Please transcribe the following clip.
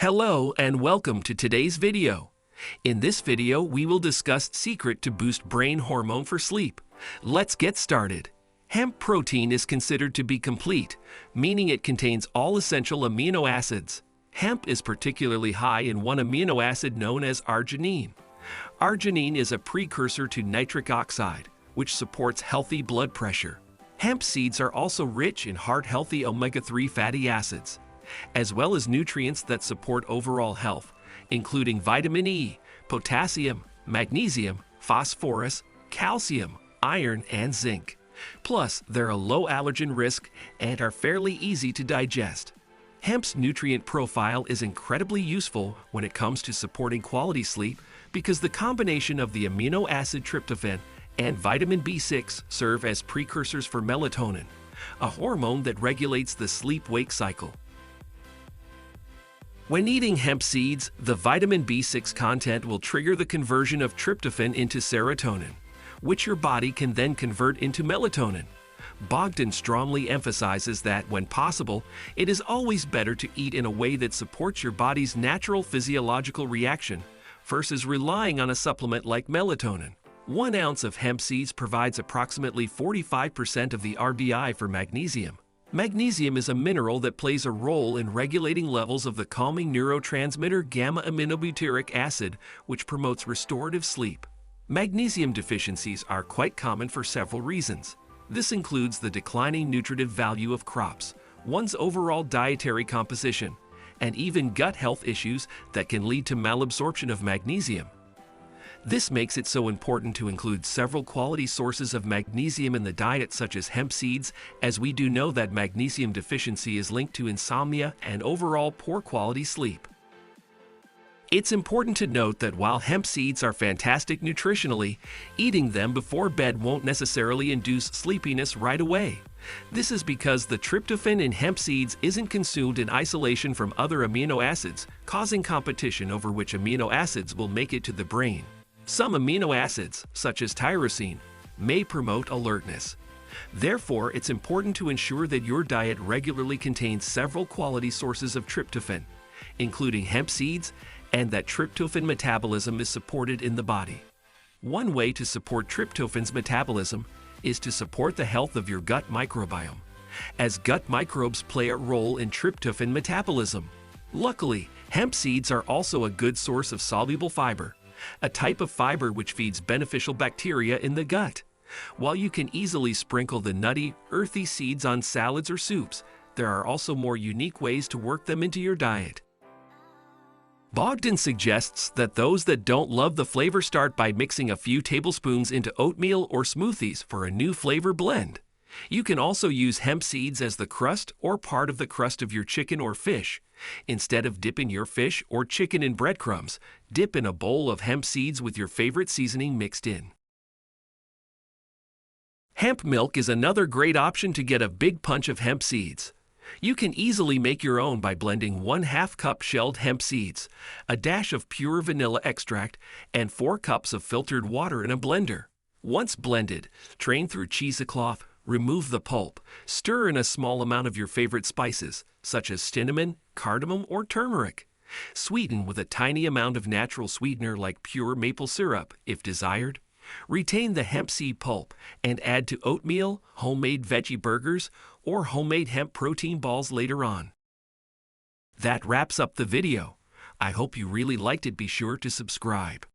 Hello and welcome to today's video. In this video, we will discuss secret to boost brain hormone for sleep. Let's get started. Hemp protein is considered to be complete, meaning it contains all essential amino acids. Hemp is particularly high in one amino acid known as arginine. Arginine is a precursor to nitric oxide, which supports healthy blood pressure. Hemp seeds are also rich in heart-healthy omega-3 fatty acids, as well as nutrients that support overall health, including vitamin E, potassium, magnesium, phosphorus, calcium, iron, and zinc. Plus, they're a low allergen risk and are fairly easy to digest. Hemp's nutrient profile is incredibly useful when it comes to supporting quality sleep because the combination of the amino acid tryptophan and vitamin B6 serve as precursors for melatonin, a hormone that regulates the sleep-wake cycle. When eating hemp seeds, the vitamin B6 content will trigger the conversion of tryptophan into serotonin, which your body can then convert into melatonin. Bogdan strongly emphasizes that, when possible, it is always better to eat in a way that supports your body's natural physiological reaction versus relying on a supplement like melatonin. 1 ounce of hemp seeds provides approximately 45% of the RDI for magnesium. Magnesium is a mineral that plays a role in regulating levels of the calming neurotransmitter gamma-aminobutyric acid, which promotes restorative sleep. Magnesium deficiencies are quite common for several reasons. This includes the declining nutritive value of crops, one's overall dietary composition, and even gut health issues that can lead to malabsorption of magnesium. This makes it so important to include several quality sources of magnesium in the diet, such as hemp seeds, as we do know that magnesium deficiency is linked to insomnia and overall poor quality sleep. It's important to note that while hemp seeds are fantastic nutritionally, eating them before bed won't necessarily induce sleepiness right away. This is because the tryptophan in hemp seeds isn't consumed in isolation from other amino acids, causing competition over which amino acids will make it to the brain. Some amino acids, such as tyrosine, may promote alertness. Therefore, it's important to ensure that your diet regularly contains several quality sources of tryptophan, including hemp seeds, and that tryptophan metabolism is supported in the body. One way to support tryptophan's metabolism is to support the health of your gut microbiome, as gut microbes play a role in tryptophan metabolism. Luckily, hemp seeds are also a good source of soluble fiber, a type of fiber which feeds beneficial bacteria in the gut. While you can easily sprinkle the nutty, earthy seeds on salads or soups, there are also more unique ways to work them into your diet. Bogdan suggests that those that don't love the flavor start by mixing a few tablespoons into oatmeal or smoothies for a new flavor blend. You can also use hemp seeds as the crust or part of the crust of your chicken or fish. Instead of dipping your fish or chicken in breadcrumbs, dip in a bowl of hemp seeds with your favorite seasoning mixed in. Hemp milk is another great option to get a big punch of hemp seeds. You can easily make your own by blending 1/2 cup shelled hemp seeds, a dash of pure vanilla extract, and 4 cups of filtered water in a blender. Once blended, drain through cheesecloth, remove the pulp, stir in a small amount of your favorite spices, such as cinnamon, cardamom, or turmeric. Sweeten with a tiny amount of natural sweetener like pure maple syrup, if desired. Retain the hemp seed pulp and add to oatmeal, homemade veggie burgers, or homemade hemp protein balls later on. That wraps up the video. I hope you really liked it. Be sure to subscribe.